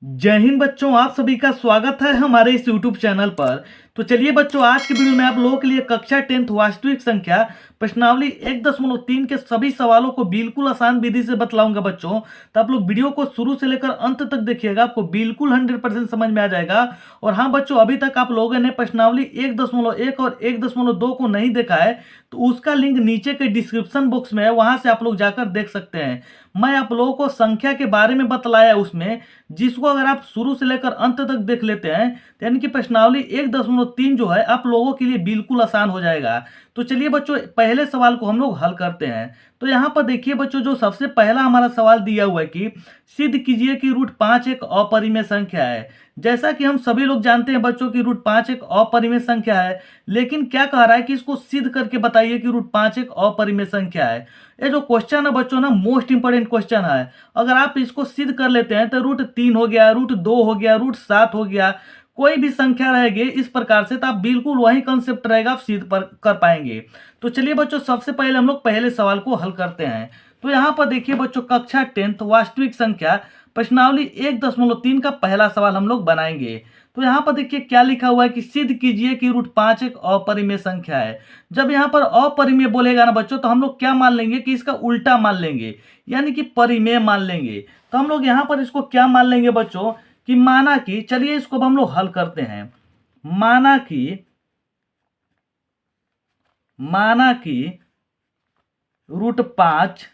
जय हिंद बच्चों, आप सभी का स्वागत है हमारे इस YouTube चैनल पर। तो चलिए बच्चों, आज के वीडियो में आप लोगों के लिए कक्षा 10th वास्तविक संख्या प्रश्नावली 1.3 के सभी सवालों को बिल्कुल आसान विधि से बतलाऊंगा बच्चों। तो आप लोग वीडियो को शुरू से लेकर अंत तक देखिएगा, आपको बिल्कुल 100% समझ में आ जाएगा। और हाँ बच्चों, अभी तक आप लोगों ने प्रश्नावली 1.1 और 1.2 को नहीं देखा है तो उसका लिंक नीचे के डिस्क्रिप्शन बॉक्स में है, वहां से आप लोग जाकर देख सकते हैं। मैं आप लोगों को संख्या के बारे में बतलाया उसमें, जिसको अगर आप शुरू से लेकर अंत तक देख लेते हैं तो यानी कि प्रश्नावली 1.3 जो है आप लोगों के लिए बिल्कुल आसान हो जाएगा। तो चलिए बच्चों, पहले सवाल को हम लोग हल करते हैं। तो यहाँ पर देखिए बच्चों, जो सबसे पहला हमारा सवाल दिया हुआ है कि सिद्ध कीजिए कि √5 एक अपरिमेय संख्या है। जैसा कि हम सभी लोग जानते हैं बच्चों की √5 एक अपरिमेय संख्या है, लेकिन क्या कह रहा है कि इसको सिद्ध करके बताइए कि √5 एक अपरिमेय संख्या है। ये जो क्वेश्चन है बच्चों ना, मोस्ट इंपोर्टेंट क्वेश्चन है। अगर आप इसको सिद्ध कर लेते हैं तो √3 हो गया, √2 हो गया, √7 हो गया, कोई भी संख्या रहेगी इस प्रकार से, तो आप बिल्कुल वही कंसेप्ट रहेगा, आप सिद्ध पर कर पाएंगे। तो चलिए बच्चों, सबसे पहले हम लोग पहले सवाल को हल करते हैं। तो यहाँ पर देखिए बच्चों, कक्षा 10th वास्तविक संख्या प्रश्नावली 1.3 का पहला सवाल हम लोग बनाएंगे। तो यहाँ पर देखिए क्या लिखा हुआ है कि सिद्ध कीजिए कि √5 एक अपरिमेय संख्या है। जब यहाँ पर अपरिमेय बोलेगा ना बच्चों, तो हम लोग क्या मान लेंगे कि इसका उल्टा मान लेंगे, यानी कि परिमेय मान लेंगे। तो हम लोग यहाँ पर इसको क्या मान लेंगे बच्चों कि माना कि, चलिए इसको हम लोग हल करते हैं। माना कि √5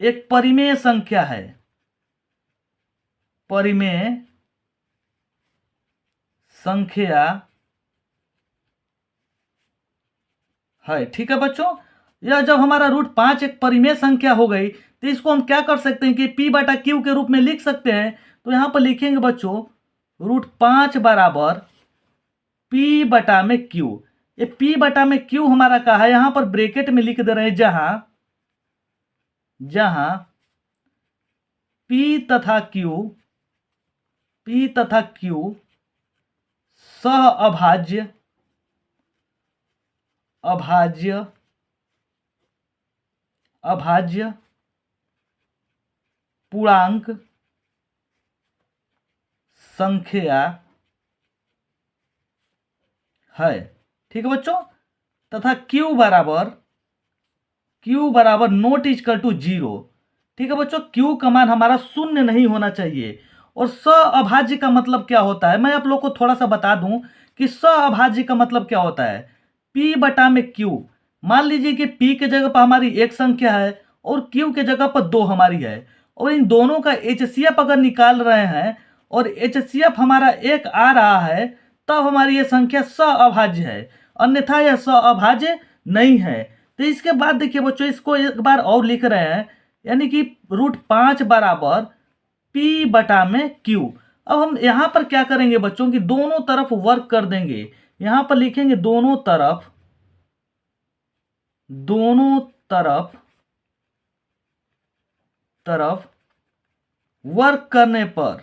एक परिमेय संख्या है, परिमेय संख्या है। ठीक है बच्चों, यह जब हमारा √5 एक परिमेय संख्या हो गई तो इसको हम क्या कर सकते हैं कि P/Q के रूप में लिख सकते हैं। तो यहां पर लिखेंगे बच्चों √5 बराबर P/Q। ये P/Q हमारा क्या है, यहां पर ब्रैकेट में लिख दे रहे हैं, जहां P तथा Q सह अभाज्य पूर्णांक संख्या है। ठीक है बच्चों, तथा Q बराबर नॉट इक्वल टू 0। ठीक है बच्चों, Q का मान हमारा शून्य नहीं होना चाहिए। और अभाज्य का मतलब क्या होता है, मैं आप लोग को थोड़ा सा बता दूं कि अभाज्य का मतलब क्या होता है। P/Q, मान लीजिए कि P के जगह पर हमारी एक संख्या है और Q के जगह पर 2 हमारी है, और इन दोनों का HCF अगर निकाल रहे हैं और HCF हमारा एक आ रहा है, तब हमारी ये संख्या अभाज्य है, अन्यथा यह अभाज्य नहीं है। तो इसके बाद देखिए बच्चों, इसको एक बार और लिख रहे हैं, यानी कि √5 बराबर P/Q। अब हम यहां पर क्या करेंगे बच्चों की दोनों तरफ वर्क कर देंगे। यहां पर लिखेंगे दोनों तरफ वर्क करने पर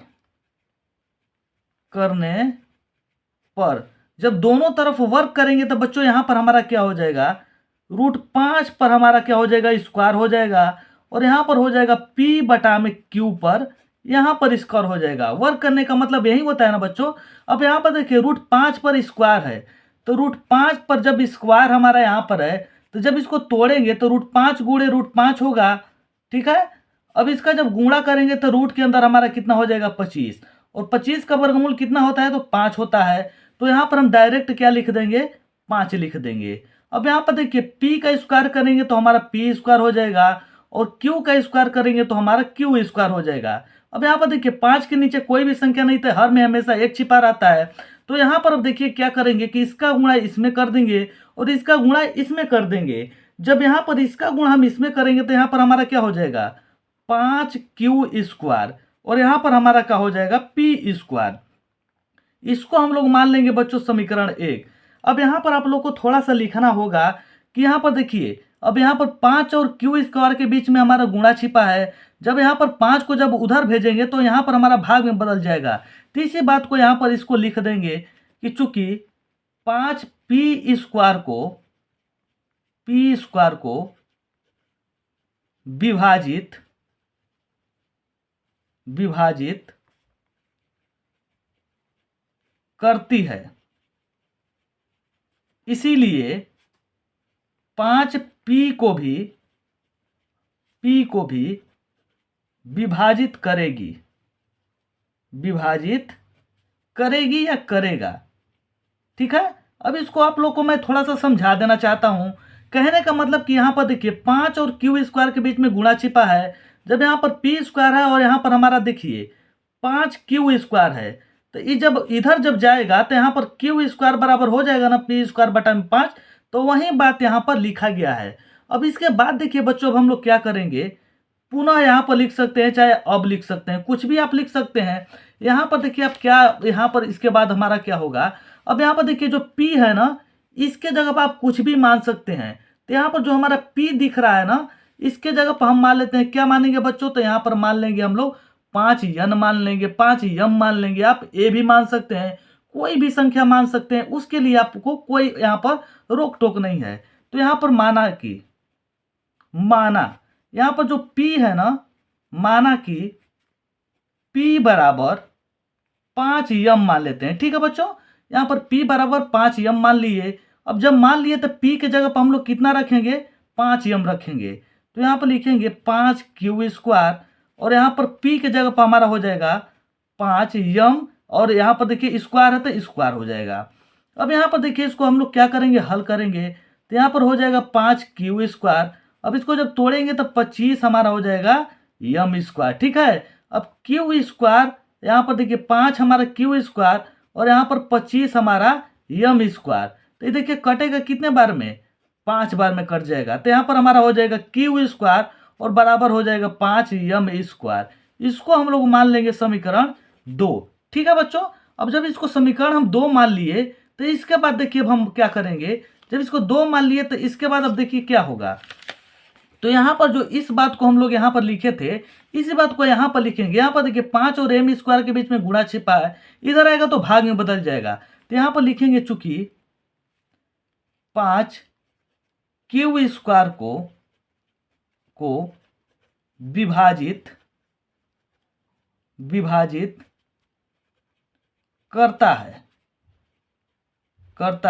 जब दोनों तरफ वर्क करेंगे तो बच्चों यहां पर हमारा क्या हो जाएगा, √5 पर हमारा क्या हो जाएगा, स्क्वायर हो जाएगा, और यहां पर हो जाएगा P/Q पर, यहां पर स्क्वायर हो जाएगा। वर्क करने का मतलब यही होता है ना बच्चों। अब यहां पर देखिए √5 पर स्क्वायर है, तो √5 पर जब स्क्वायर हमारा यहां पर है, तो जब इसको तोड़ेंगे तो √5 गुणे √5 होगा। ठीक है, अब इसका जब गुणा करेंगे तो रूट के अंदर हमारा कितना हो जाएगा, 25, और 25 का वर्गमूल कितना होता है, तो 5 होता है। तो यहां पर हम डायरेक्ट क्या लिख देंगे, 5 लिख देंगे। अब यहां पर देखिए P का स्क्वायर करेंगे तो हमारा P² हो जाएगा, और Q का स्क्वायर करेंगे तो हमारा Q² हो जाएगा। अब यहां पर देखिए 5 के नीचे कोई भी संख्या नहीं, तो हर में हमेशा एक छिपा रहता है। तो यहां पर अब देखिए क्या करेंगे कि इसका गुणा इसमें कर देंगे और इसका गुणा इसमें कर देंगे। जब यहां पर इसका गुणा हम इसमें करेंगे तो यहां पर हमारा क्या हो जाएगा, 5Q², और यहां पर हमारा क्या हो जाएगा, P²। इसको हम लोग मान लेंगे बच्चों समीकरण 1। अब यहां पर आप लोग को थोड़ा सा लिखना होगा कि यहां पर देखिए, अब यहां पर 5 और Q² के बीच में हमारा गुणा छिपा है। जब यहां पर 5 को जब उधर भेजेंगे तो यहां पर हमारा भाग में बदल जाएगा। तो इसी बात को यहां पर इसको लिख देंगे कि चूंकि 5 P² को विभाजित विभाजित करती है। इसीलिए 5p को भी विभाजित करेगी। विभाजित करेगी या करेगा, ठीक है। अब इसको आप लोग को मैं थोड़ा सा समझा देना चाहता हूं। कहने का मतलब कि यहाँ पर देखिए 5 और क्यू स्क्वायर के बीच में गुणा छिपा है। जब यहाँ पर पी स्क्वायर है और यहाँ पर हमारा देखिए 5 क्यू स्क्वायर है, तो ये जब इधर जब जाएगा तो यहाँ पर क्यू स्क्वायर बराबर हो जाएगा ना पी स्क्वायर बटा में 5। तो वही बात यहाँ पर लिखा गया है। अब इसके बाद देखिए बच्चों, अब हम लोग क्या करेंगे, पुनः यहाँ पर लिख सकते हैं, चाहे अब लिख सकते हैं, कुछ भी आप लिख सकते हैं। यहाँ पर देखिए आप क्या, यहाँ पर इसके बाद हमारा क्या होगा, अब यहाँ पर देखिए जो P है ना, इसके जगह पर आप कुछ भी मान सकते हैं। तो यहाँ पर जो हमारा P दिख रहा है ना, इसके जगह पर हम मान लेते हैं, क्या मानेंगे बच्चों, तो यहाँ पर मान लेंगे हम लोग 5n मान लेंगे, 5m मान लेंगे। आप a भी मान सकते हैं, कोई भी संख्या मान सकते हैं, उसके लिए आपको कोई यहाँ पर रोक टोक नहीं है। तो यहाँ पर माना कि, माना यहाँ पर जो P है ना, माना कि P बराबर 5m मान लेते हैं, ठीक है बच्चों। यहाँ पर P बराबर 5m मान लिए। अब जब मान लिए तो P के जगह पर हम लोग कितना रखेंगे, 5m रखेंगे। तो यहाँ पर लिखेंगे 5q स्क्वायर और यहाँ पर P के जगह पर हमारा हो जाएगा 5m और यहाँ पर देखिए स्क्वायर है तो स्क्वायर हो जाएगा। अब यहाँ पर देखिए इसको हम लोग क्या करेंगे, हल करेंगे। तो यहाँ पर हो जाएगा 5q स्क्वायर। अब इसको जब तोड़ेंगे तो 25 हमारा हो जाएगा m स्क्वायर, ठीक है। अब q स्क्वायर, यहाँ पर देखिए 5 हमारा q स्क्वायर और यहाँ पर 25 हमारा m स्क्वायर। तो ये देखिए कटेगा कितने बार में, 5 बार में कट जाएगा। तो यहाँ पर हमारा हो जाएगा q स्क्वायर और बराबर हो जाएगा 5m स्क्वायर। इसको हम लोग मान लेंगे समीकरण 2, ठीक है बच्चों। अब जब इसको समीकरण हम 2 मान लिए तो इसके बाद देखिए अब हम क्या करेंगे, जब इसको 2 मान लिए तो इसके बाद अब देखिए क्या होगा। तो यहाँ पर जो इस बात को हम लोग यहाँ पर लिखे थे, इसी बात को यहाँ पर लिखेंगे। यहाँ पर देखिए 5 और m स्क्वायर के बीच में गुणा छिपा है, इधर आएगा तो भाग में बदल जाएगा। तो यहाँ पर लिखेंगे चूंकि 5 क्यू स्क्वायर को विभाजित करता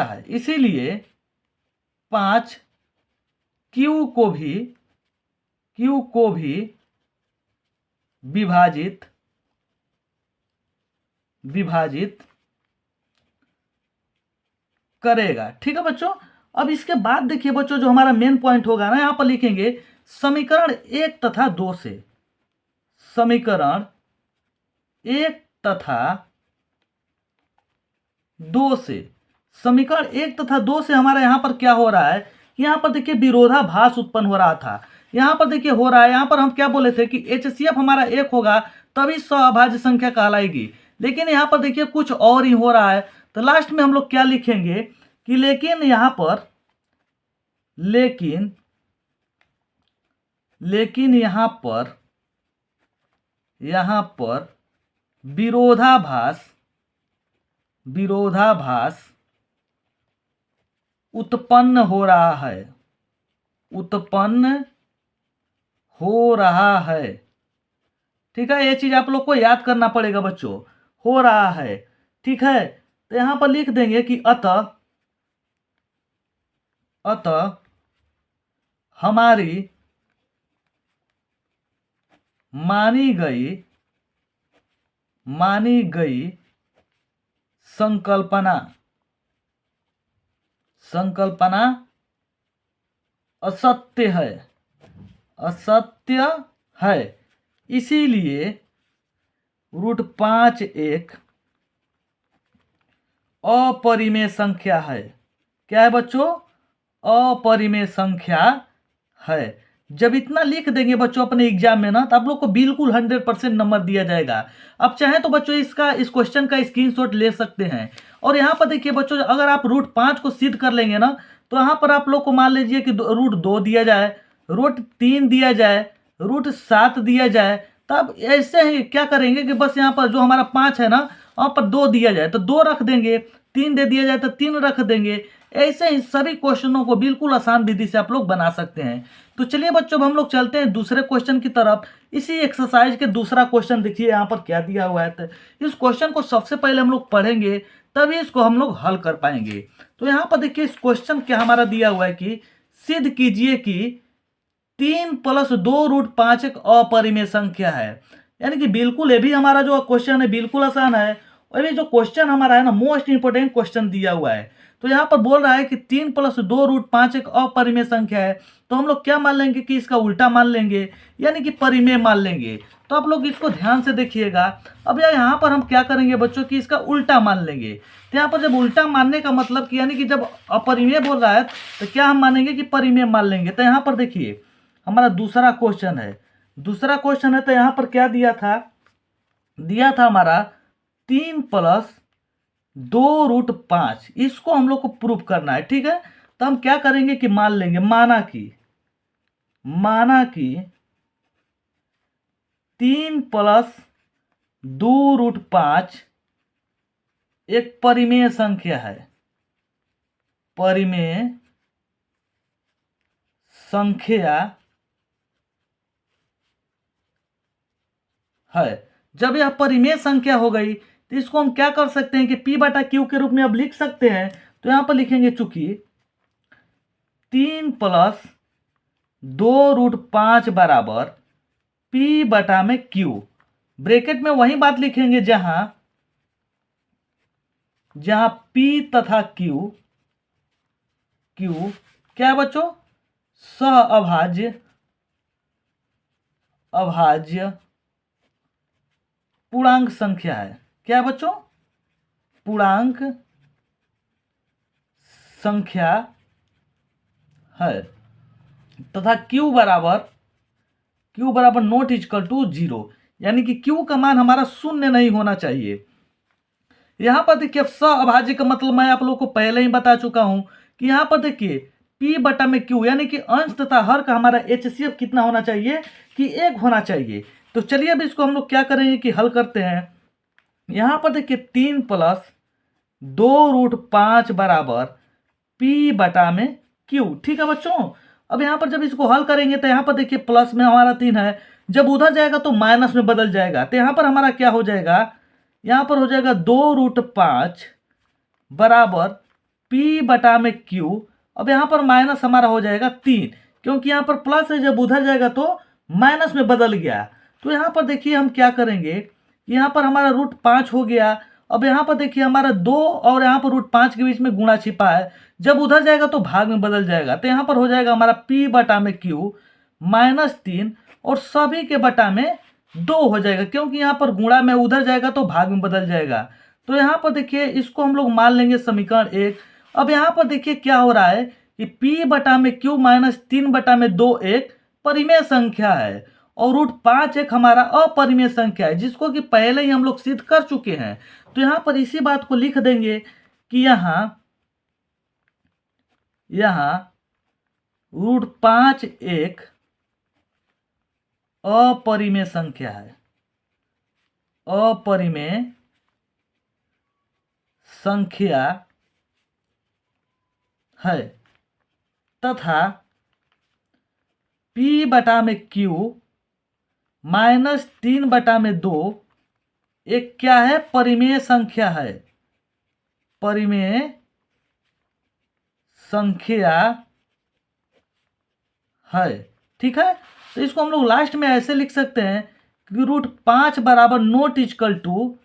है, इसीलिए 5 क्यू को भी विभाजित करेगा, ठीक है बच्चों। अब इसके बाद देखिए बच्चों, जो हमारा मेन पॉइंट होगा ना, यहां पर लिखेंगे समीकरण 1 तथा 2 से, समीकरण 1 तथा 2 से, समीकरण 1 तथा 2 से हमारा यहां पर क्या हो रहा है, यहाँ पर देखिए विरोधाभास उत्पन्न हो रहा था। यहाँ पर देखिए हो रहा है, यहाँ पर हम क्या बोले थे कि HCF हमारा 1 होगा तभी सअभाज्य संख्या कहलाएगी, लेकिन यहाँ पर देखिए कुछ और ही हो रहा है। तो लास्ट में हम लोग क्या लिखेंगे कि लेकिन यहाँ पर यहाँ पर विरोधाभास उत्पन्न हो रहा है, ठीक है। ये चीज आप लोग को याद करना पड़ेगा बच्चों, हो रहा है, ठीक है। तो यहां पर लिख देंगे कि अतः हमारी मानी गई संकल्पना असत्य है, इसीलिए √5 एक अपरिमेय संख्या है। क्या है बच्चों, अपरिमेय संख्या है। जब इतना लिख देंगे बच्चों अपने एग्जाम में ना, तो आप लोग को बिल्कुल 100% नंबर दिया जाएगा। अब चाहे तो बच्चों इस क्वेश्चन का स्क्रीनशॉट ले सकते हैं। और यहाँ पर देखिए बच्चों, अगर आप √5 को सिद्ध कर लेंगे ना, तो यहाँ पर आप लोग को मान लीजिए कि √2 दिया जाए, √3 दिया जाए, √7 दिया जाए। तब ऐसे ही क्या करेंगे कि बस यहाँ पर जो हमारा 5 है ना, वहाँ पर 2 दिया जाए तो 2 रख देंगे, 3 दे दिया जाए तो 3 रख देंगे। ऐसे ही सभी क्वेश्चनों को बिल्कुल आसान विधि से आप लोग बना सकते हैं। तो चलिए बच्चों, अब हम लोग चलते हैं दूसरे क्वेश्चन की तरफ। इसी एक्सरसाइज के दूसरा क्वेश्चन देखिए यहाँ पर क्या दिया हुआ है। तो इस क्वेश्चन को सबसे पहले हम लोग पढ़ेंगे, तभी इसको हम लोग हल कर पाएंगे। तो यहाँ पर देखिए इस क्वेश्चन क्या हमारा दिया हुआ है कि सिद्ध कीजिए कि 3+2√5 एक अपरिमेय संख्या है। यानी कि बिल्कुल ये भी हमारा जो क्वेश्चन है बिल्कुल आसान है। और ये जो क्वेश्चन हमारा है ना, मोस्ट इंपोर्टेंट क्वेश्चन दिया हुआ है। तो यहाँ पर बोल रहा है कि 3+2√5 एक अपरिमेय संख्या है। तो हम लोग क्या मान लेंगे कि इसका उल्टा मान लेंगे, यानी कि परिमेय मान लेंगे। तो आप लोग इसको ध्यान से देखिएगा। अब यहाँ पर हम क्या करेंगे बच्चों कि इसका उल्टा मान लेंगे। तो यहाँ पर जब उल्टा मानने का मतलब कि यानी कि जब अपरिमेय बोल रहा है तो क्या हम मानेंगे कि परिमेय मान लेंगे। तो यहाँ पर देखिए हमारा दूसरा क्वेश्चन है। तो यहाँ पर क्या दिया था हमारा 3+2√5। इसको हम लोग को प्रूफ करना है, ठीक है। तो हम क्या करेंगे कि मान लेंगे, माना कि 3+2√5 एक परिमेय संख्या है। परिमेय संख्या है। जब यह परिमेय संख्या हो गई तो इसको हम क्या कर सकते हैं कि P/Q के रूप में अब लिख सकते हैं। तो यहां पर लिखेंगे चूंकि 3+2√5 बराबर P/Q। ब्रैकेट में वही बात लिखेंगे जहां P तथा Q क्या है बच्चों, सह अभाज्य पूर्णांक संख्या है। क्या है बच्चों, पूर्णांक संख्या है। तथा Q बराबर नॉट इक्वल टू 0, यानी कि Q का मान हमारा शून्य नहीं होना चाहिए। यहां पर देखिए सहअभाज्य का मतलब मैं आप लोगों को पहले ही बता चुका हूं कि यहां पर देखिए P/Q यानी कि अंश तथा हर का हमारा HCF कितना होना चाहिए कि 1 होना चाहिए। तो चलिए अब इसको हम लोग क्या करेंगे कि हल करते हैं। यहां पर देखिए 3+2√5 बराबर P/Q, ठीक है बच्चों। अब यहां पर जब इसको हल करेंगे तो यहां पर देखिए प्लस में हमारा 3 है, जब उधर जाएगा तो माइनस में बदल जाएगा। तो यहां पर हमारा क्या हो जाएगा, यहां पर हो जाएगा 2√5 बराबर P/Q। अब यहां पर माइनस हमारा हो जाएगा 3, क्योंकि यहां पर प्लस है, जब उधर जाएगा तो माइनस में बदल गया। तो यहां पर देखिए हम क्या करेंगे, यहां पर हमारा √5 हो गया। अब यहां पर देखिए हमारा 2 और यहां पर √5 के बीच में गुणा छिपा है, जब उधर जाएगा तो भाग में बदल जाएगा। तो यहां पर हो जाएगा हमारा P/Q -3 और सभी के बटा में 2 हो जाएगा, क्योंकि यहाँ पर गुणा में उधर जाएगा तो भाग में बदल जाएगा। तो यहाँ पर देखिए इसको हम लोग मान लेंगे समीकरण 1। अब यहाँ पर देखिए क्या हो रहा है कि P/Q -3/2 एक परिमेय संख्या है और √5 एक हमारा अपरिमेय संख्या है, जिसको कि पहले ही हम लोग सिद्ध कर चुके हैं। तो यहाँ पर इसी बात को लिख देंगे कि यहाँ √5 एक अपरिमेय संख्या है, अपरिमेय संख्या है तथा P/Q -3/2 एक क्या है, परिमेय संख्या है, परिमेय संख्या है, ठीक है। तो इसको हम लोग लास्ट में ऐसे लिख सकते हैं कि √5 बराबर नॉट इक्वल टू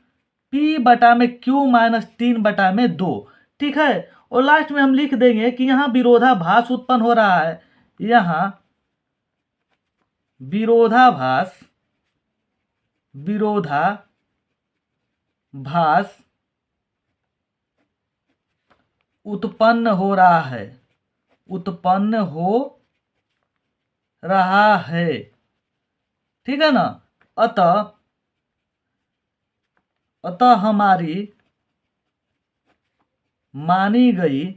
P/Q -3/2, ठीक है। और लास्ट में हम लिख देंगे कि यहाँ विरोधाभास उत्पन्न हो रहा है, यहाँ विरोधाभास उत्पन्न हो रहा है, ठीक है ना। अतः हमारी मानी गई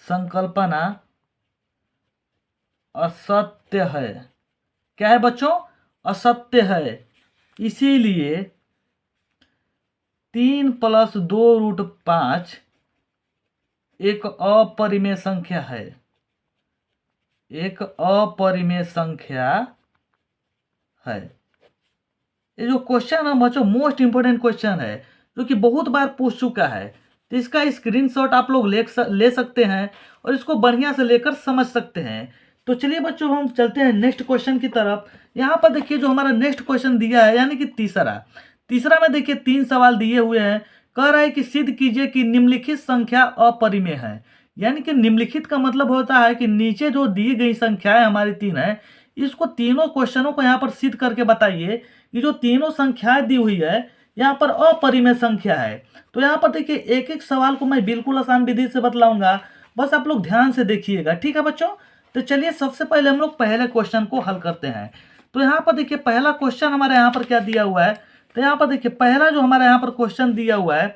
संकल्पना असत्य है। क्या है बच्चों, असत्य है। इसीलिए 3 + 2√5 एक अपरिमेय संख्या है, एक अपरिमेय संख्या है। ये जो क्वेश्चन है बच्चों मोस्ट इंपोर्टेंट क्वेश्चन है, जो कि बहुत बार पूछ चुका है। तो इसका स्क्रीनशॉट आप लोग ले सकते हैं और इसको बढ़िया से लेकर समझ सकते हैं। तो चलिए बच्चों हम चलते हैं नेक्स्ट क्वेश्चन की तरफ। यहाँ पर देखिए जो हमारा नेक्स्ट क्वेश्चन दिया है, यानी कि तीसरा में देखिए 3 सवाल दिए हुए हैं। कह रहा है कि सिद्ध कीजिए कि निम्नलिखित संख्या अपरिमेय है। यानी कि निम्नलिखित का मतलब होता है कि नीचे जो दी गई संख्याएं हमारी 3 है, इसको तीनों क्वेश्चनों को यहाँ पर सिद्ध करके बताइए। ये जो तीनों संख्याएं दी हुई है यहाँ पर अपरिमेय संख्या है। तो यहाँ पर देखिए एक एक सवाल को मैं बिल्कुल आसान विधि से बतलाऊंगा, बस आप लोग ध्यान से देखिएगा, ठीक है बच्चों। तो चलिए सबसे पहले हम लोग पहले क्वेश्चन को हल करते हैं। तो यहाँ पर देखिए पहला क्वेश्चन हमारे यहाँ पर क्या दिया हुआ है। तो यहाँ पर देखिए पहला जो हमारे यहाँ पर क्वेश्चन दिया हुआ है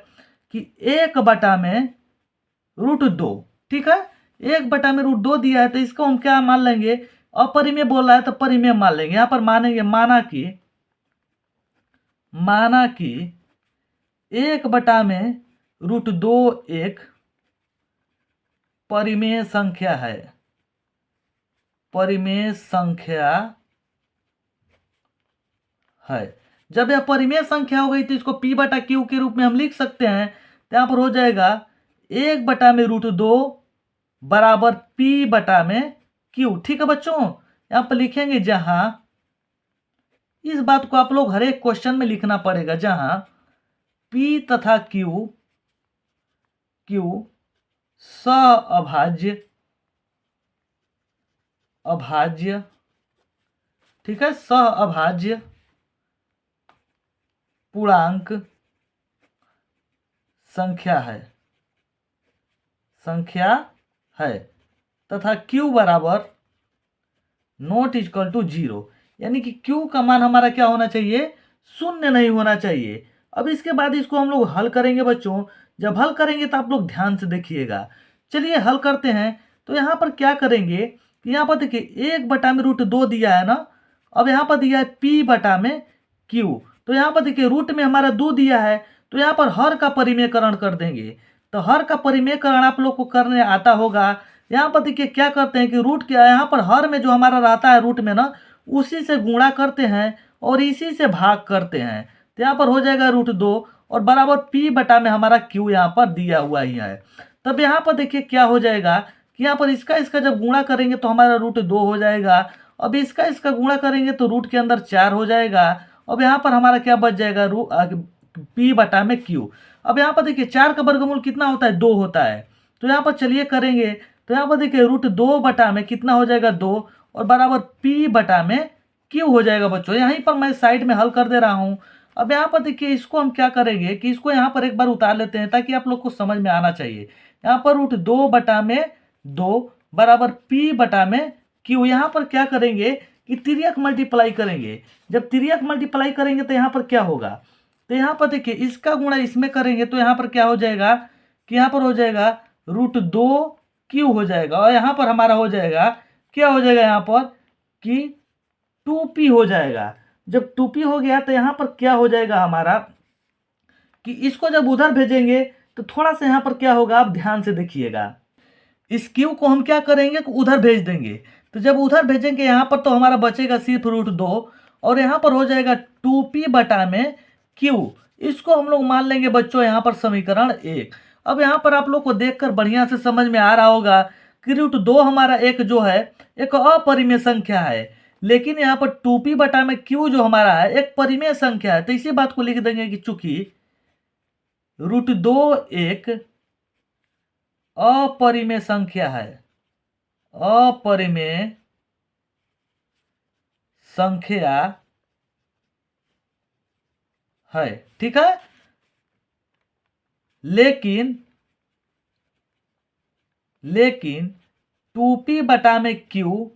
कि 1/√2, ठीक है, 1/√2 दिया है। तो इसको हम क्या मान लेंगे, अपरिमेय बोल रहा है तो परिमेय मान लेंगे। यहाँ पर मानेंगे माना कि 1/√2 एक परिमेय संख्या है, परिमेय संख्या है। जब यह परिमेय संख्या हो गई तो इसको P/Q के रूप में हम लिख सकते हैं। तो यहाँ पर हो जाएगा 1/√2 बराबर P/Q, ठीक है बच्चों। यहाँ पर लिखेंगे, जहां इस बात को आप लोग हर एक क्वेश्चन में लिखना पड़ेगा, जहां P तथा Q अभाज्य, ठीक है, अभाज्य पूर्णांक संख्या है तथा Q बराबर ≠0, यानी कि Q का मान हमारा क्या होना चाहिए, 0 नहीं होना चाहिए। अब इसके बाद इसको हम लोग हल करेंगे बच्चों। जब हल करेंगे तो आप लोग ध्यान से देखिएगा। चलिए हल करते हैं। तो यहाँ पर क्या करेंगे कि यहाँ पर देखिए 1/√2 दिया है ना, अब यहाँ पर दिया है P/Q। तो यहाँ पर देखिए रूट में हमारा 2 दिया है, तो यहाँ पर हर का परिमेयकरण कर देंगे। तो हर का परिमेयकरण आप लोग को करने आता होगा। यहाँ पर देखिए क्या करते हैं कि रूट क्या है, यहाँ पर हर में जो हमारा रहता है रूट में ना, उसी से गुणा करते हैं और इसी से भाग करते हैं। तो यहाँ पर हो जाएगा √2 और बराबर P/, में हमारा Q यहाँ पर दिया हुआ ही है। तब यहाँ पर देखिए क्या हो जाएगा कि यहाँ पर इसका जब गुणा करेंगे तो हमारा √2 हो जाएगा। अब इसका गुणा करेंगे तो रूट के अंदर 4 हो जाएगा। अब यहाँ पर हमारा क्या बच जाएगा, P/, Q। अब यहाँ पर देखिए 4 का वर्गमूल कितना होता है, 2 होता है। तो यहाँ पर चलिए करेंगे। तो यहाँ पर देखिए √2 में कितना हो जाएगा, 2 और बराबर P/, Q हो जाएगा बच्चों। यहीं पर मैं साइड में हल कर दे रहा हूँ। अब यहाँ पर देखिए इसको हम क्या करेंगे कि इसको यहाँ पर एक बार उतार लेते हैं, ताकि आप लोग को समझ में आना चाहिए। यहाँ पर √2/2 बराबर P/, Q। यहाँ पर क्या करेंगे कि तिर्यक मल्टीप्लाई करेंगे। जब तिर्यक मल्टीप्लाई करेंगे तो यहाँ पर क्या होगा, तो यहाँ पर देखिए इसका गुणा इसमें करेंगे तो यहाँ पर क्या हो जाएगा कि यहाँ पर हो जाएगा √2Q हो जाएगा। और यहाँ पर हमारा हो जाएगा, क्या हो जाएगा यहाँ पर कि 2P हो जाएगा। जब 2P हो गया तो यहाँ पर क्या हो जाएगा हमारा कि इसको जब उधर भेजेंगे तो थोड़ा सा यहाँ पर क्या होगा, आप ध्यान से देखिएगा। इस Q को हम क्या करेंगे कि उधर भेज देंगे। तो जब उधर भेजेंगे यहाँ पर तो हमारा बचेगा सिर्फ √2 और यहाँ पर हो जाएगा 2P/, Q। इसको हम लोग मान लेंगे बच्चों यहाँ पर समीकरण 1। अब यहाँ पर आप लोग को देखकर बढ़िया से समझ में आ रहा होगा कि √2 हमारा एक जो है एक अपरिमेय संख्या है, लेकिन यहाँ पर 2P/, Q जो हमारा है एक परिमेय संख्या है। तो इसी बात को लिख देंगे कि चूंकि √2 एक अपरिमेय संख्या है, अपरिमेय संख्या है, ठीक है, लेकिन 2P/, Q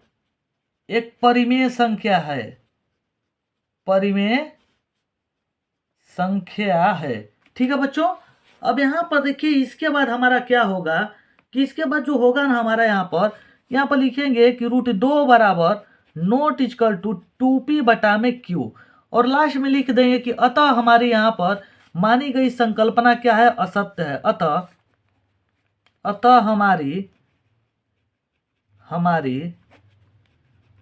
एक परिमेय संख्या है, परिमेय संख्या है, ठीक है बच्चों। अब यहाँ पर देखिए इसके बाद हमारा क्या होगा कि इसके बाद जो होगा ना हमारा यहाँ पर लिखेंगे कि √2 बराबर ≠ 2P/, Q। और लास्ट में लिख देंगे कि अतः हमारे यहाँ पर मानी गई संकल्पना क्या है, असत्य है। अतः अतः हमारी हमारी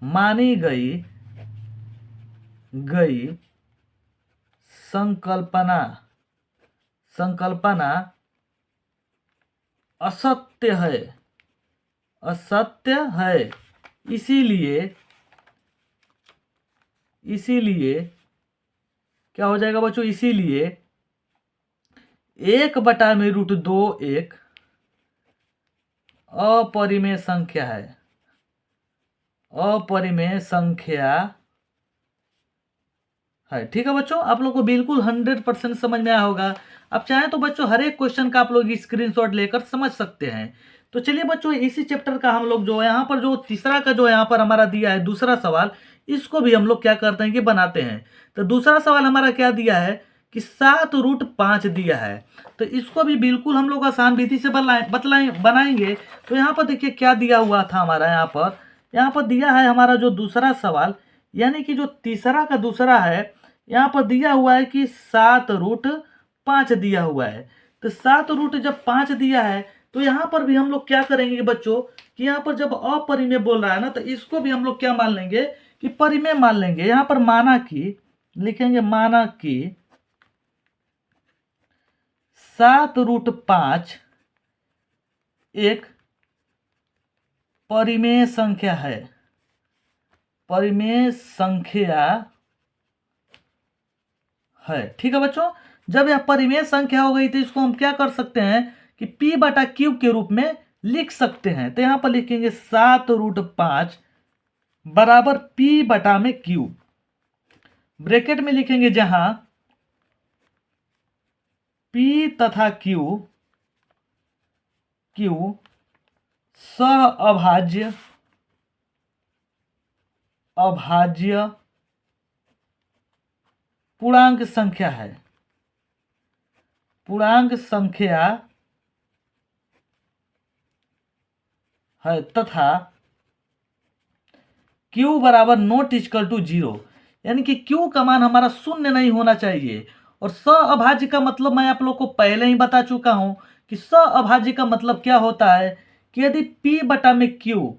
मानी गई गई संकल्पना संकल्पना असत्य है, असत्य है। इसीलिए इसीलिए क्या हो जाएगा बच्चों, इसीलिए 1/√2 एक अपरिमेय संख्या है, अपरिमेय संख्या है। ठीक है बच्चों, आप लोग को बिल्कुल 100% समझ में आया होगा। अब चाहें तो बच्चों हर एक क्वेश्चन का आप लोग स्क्रीनशॉट लेकर समझ सकते हैं। तो चलिए बच्चों, इसी चैप्टर का हम लोग जो यहाँ पर जो तीसरा का जो यहाँ पर हमारा दिया है दूसरा सवाल, इसको भी हम लोग क्या करते हैं कि बनाते हैं। तो दूसरा सवाल हमारा क्या दिया है कि 7√5 दिया है। तो इसको भी बिल्कुल हम लोग आसान विधि से बनाएंगे। तो यहाँ पर देखिए क्या दिया हुआ था हमारा, यहाँ पर दिया है हमारा जो दूसरा सवाल, यानी कि जो तीसरा का दूसरा है, यहाँ पर दिया हुआ है कि 7√5 दिया हुआ है। तो 7√5 दिया है, तो यहाँ पर भी हम लोग क्या करेंगे बच्चों कि यहाँ पर जब अपरिमेय बोल रहा है ना, तो इसको भी हम लोग क्या मान लेंगे कि परिमेय मान लेंगे। यहाँ पर माना कि लिखेंगे, माना कि 7√5 एक परिमेय संख्या है, परिमेय संख्या है। ठीक है बच्चों, जब यह परिमेय संख्या हो गई तो इसको हम क्या कर सकते हैं कि P/Q के रूप में लिख सकते हैं। तो यहां पर लिखेंगे 7√5 बराबर P/Q, ब्रैकेट में लिखेंगे जहां P तथा Q सहअभाज्य पूर्णांक संख्या है, पूर्णांक संख्या है, तथा Q बराबर नॉट इक्वल टू 0, यानी कि Q का मान हमारा शून्य नहीं होना चाहिए। और सहअभाज्य का मतलब मैं आप लोग को पहले ही बता चुका हूं कि सहअभाज्य का मतलब क्या होता है कि यदि P/Q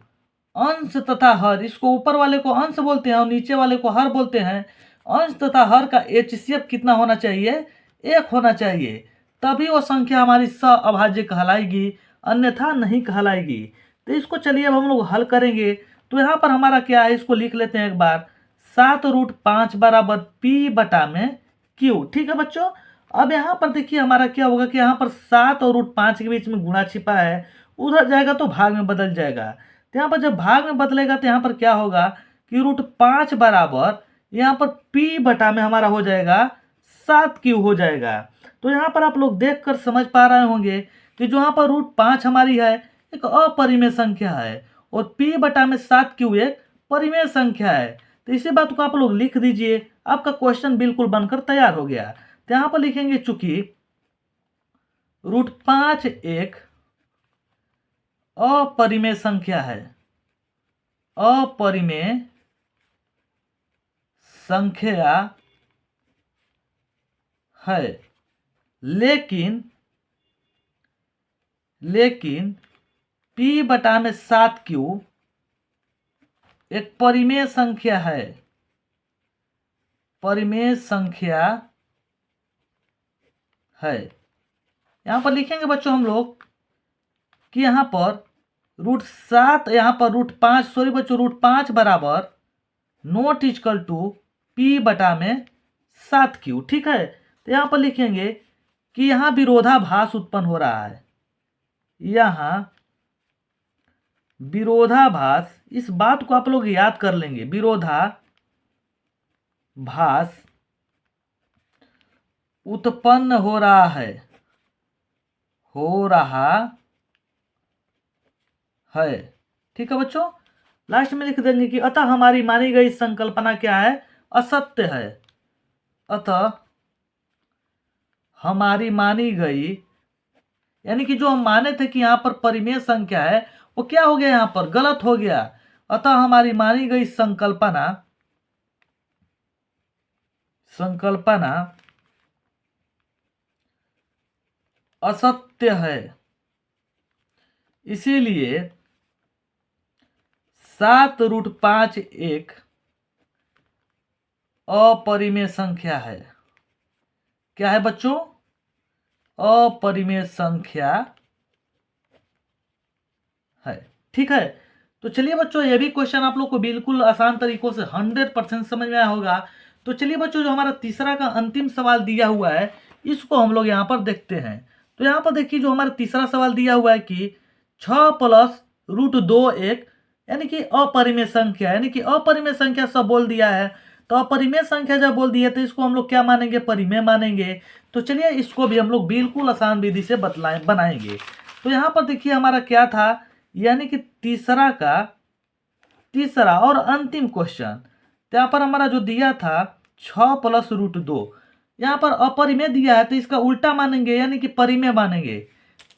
अंश तथा हर, इसको ऊपर वाले को अंश बोलते हैं और नीचे वाले को हर बोलते हैं, अंश तथा हर का HCF कितना होना चाहिए, 1 होना चाहिए, तभी वो संख्या हमारी सहअभाज्य कहलाएगी, अन्यथा नहीं कहलाएगी। तो इसको चलिए अब हम लोग हल करेंगे। तो यहाँ पर हमारा क्या है, इसको लिख लेते हैं एक बार, 7√5 बराबर P/Q। ठीक है बच्चों, अब यहाँ पर देखिए हमारा क्या होगा कि यहाँ पर 7 और √5 के बीच में गुणा छिपा है, उधर जाएगा तो भाग में बदल जाएगा। तो यहाँ पर जब भाग में बदलेगा तो यहाँ पर क्या होगा कि √5 बराबर यहाँ पर P/में हमारा हो जाएगा 7Q हो जाएगा। तो यहाँ पर आप लोग देख कर समझ पा रहे होंगे कि जो यहाँ पर √5 हमारी है एक अपरिमेय संख्या है और P/में 7Q एक परिमेय संख्या है। तो इसी बात को आप लोग लिख दीजिए, आपका क्वेश्चन बिल्कुल बनकर तैयार हो गया। तो यहाँ पर लिखेंगे चूंकि √5 एक अपरिमेय संख्या है, अपरिमेय संख्या है, लेकिन P/में 7Q एक परिमेय संख्या है, परिमेय संख्या है। यहां पर लिखेंगे बच्चों हम लोग कि यहां पर √7, यहां पर √5, सॉरी बच्चों, √5 बराबर नॉट इक्वल टू P/में 7Q। ठीक है, तो यहां पर लिखेंगे कि यहां विरोधाभास उत्पन्न हो रहा है, यहां विरोधाभास, इस बात को आप लोग याद कर लेंगे, विरोधाभास उत्पन्न हो रहा है, ठीक है बच्चों। लास्ट में लिख देंगे कि अतः हमारी मानी गई संकल्पना क्या है, असत्य है। अतः हमारी मानी गई, यानी कि जो हम माने थे कि यहां पर परिमेय संख्या है, वो क्या हो गया, यहां पर गलत हो गया। अतः हमारी मानी गई संकल्पना संकल्पना असत्य है, इसीलिए 7√5 एक अपरिमेय संख्या है। क्या है बच्चों? अपरिमेय संख्या है। ठीक है, तो चलिए बच्चों, ये भी क्वेश्चन आप लोग को बिल्कुल आसान तरीकों से 100% समझ में आया होगा। तो चलिए बच्चों, जो हमारा तीसरा का अंतिम सवाल दिया हुआ है, इसको हम लोग यहाँ पर देखते हैं। तो यहाँ पर देखिए, जो हमारा तीसरा सवाल दिया हुआ है कि 6 + √2 एक, यानी कि अपरिमेय संख्या, यानी कि अपरिमेय संख्या सब बोल दिया है। तो अपरिमेय संख्या जब बोल दिया तो इसको हम लोग क्या मानेंगे? परिमेय मानेंगे। तो चलिए इसको भी हम लोग बिल्कुल आसान विधि से बनाएंगे। तो यहाँ पर देखिए हमारा क्या था, यानी कि तीसरा और अंतिम क्वेश्चन। तो यहाँ पर हमारा जो दिया था 6 + √2, यहाँ पर अपरिमेय दिया है तो इसका उल्टा मानेंगे, यानी कि परिमेय मानेंगे।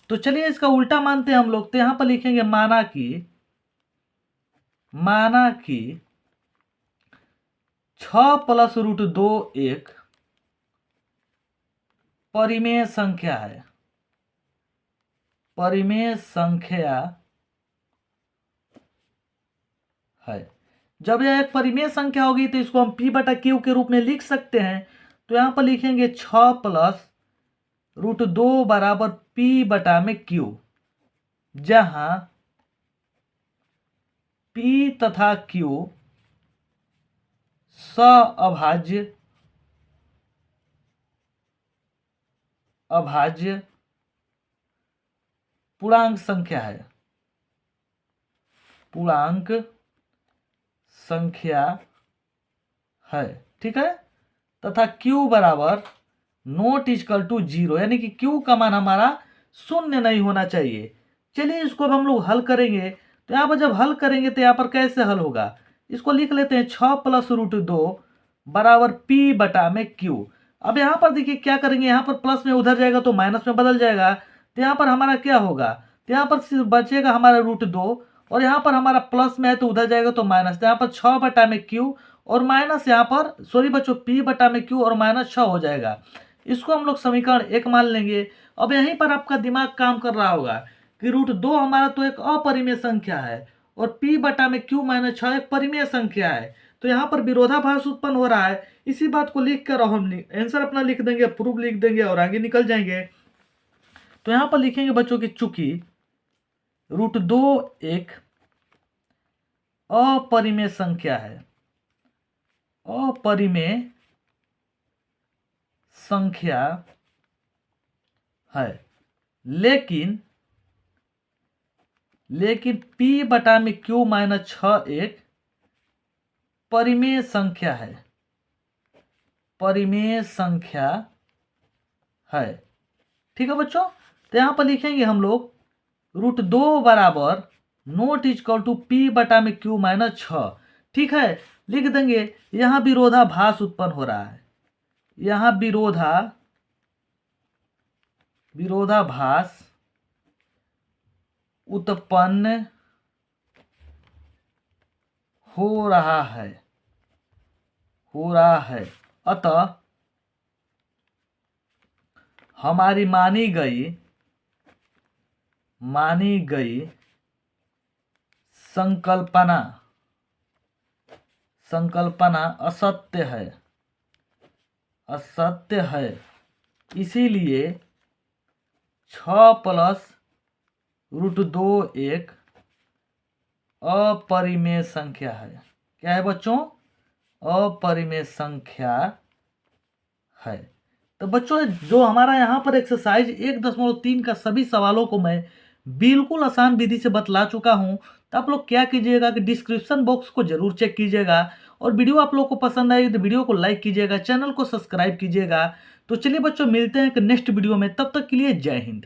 तो चलिए इसका उल्टा मानते हैं हम लोग। तो यहाँ पर लिखेंगे माना कि 6 + √2 एक परिमेय संख्या है। परिमेय संख्या है। जब यह एक परिमेय संख्या होगी तो इसको हम P/Q के रूप में लिख सकते हैं। तो यहां पर लिखेंगे 6 + √2 बराबर P/Q, जहां P तथा Q अभाज्य पूर्णांक संख्या है। पूर्णांक संख्या है। ठीक है, तथा Q बराबर ≠ 0, यानी कि Q का मान हमारा 0 नहीं होना चाहिए। चलिए इसको अब हम लोग हल करेंगे। तो यहाँ पर जब हल करेंगे तो यहाँ पर कैसे हल होगा, इसको लिख लेते हैं 6 + √2 बराबर P/Q। अब यहाँ पर देखिए क्या करेंगे, यहाँ पर प्लस में उधर जाएगा तो माइनस में बदल जाएगा। तो यहाँ पर हमारा क्या होगा, तो यहाँ पर सिर्फ बचेगा हमारा √2, और यहाँ पर हमारा प्लस में है तो उधर जाएगा तो माइनस। तो यहाँ पर 6/Q और माइनस, यहाँ पर सॉरी बच्चों, P/Q और माइनस 6 हो जाएगा। इसको हम लोग समीकरण 1 मान लेंगे। अब यहीं पर आपका दिमाग काम कर रहा होगा कि √2 हमारा तो एक अपरिमेय संख्या है और P/Q - 6 एक परिमेय संख्या है। तो यहाँ पर विरोधाभास उत्पन्न हो रहा है। इसी बात को लिख कर हम आंसर अपना लिख देंगे, प्रूफ लिख देंगे और आगे निकल जाएंगे। तो यहाँ पर लिखेंगे बच्चों की चूंकि √2 एक अपरिमेय संख्या है, अपरिमेय संख्या है, लेकिन P/Q - 6 एक परिमेय संख्या है। परिमेय संख्या है। ठीक है बच्चों, तो यहां पर लिखेंगे हम लोग √2 बराबर ≠ P/Q - 6। ठीक है, लिख देंगे। यहां विरोधाभास उत्पन्न हो रहा है, यहां विरोधाभास उत्पन्न हो रहा है। अतः हमारी मानी गई संकल्पना असत्य है, इसीलिए 6 + √2 एक अपरिमेय संख्या है। क्या है बच्चों? अपरिमेय संख्या है। तो बच्चों, जो हमारा यहाँ पर एक्सरसाइज 1.3 का सभी सवालों को मैं बिल्कुल आसान विधि से बतला चुका हूँ। तो आप लोग क्या कीजिएगा कि डिस्क्रिप्शन बॉक्स को जरूर चेक कीजिएगा, और वीडियो आप लोग को पसंद आएगी तो वीडियो को लाइक कीजिएगा, चैनल को सब्सक्राइब कीजिएगा। तो चलिए बच्चों, मिलते हैं एक नेक्स्ट वीडियो में, तब तक के लिए जय हिंद।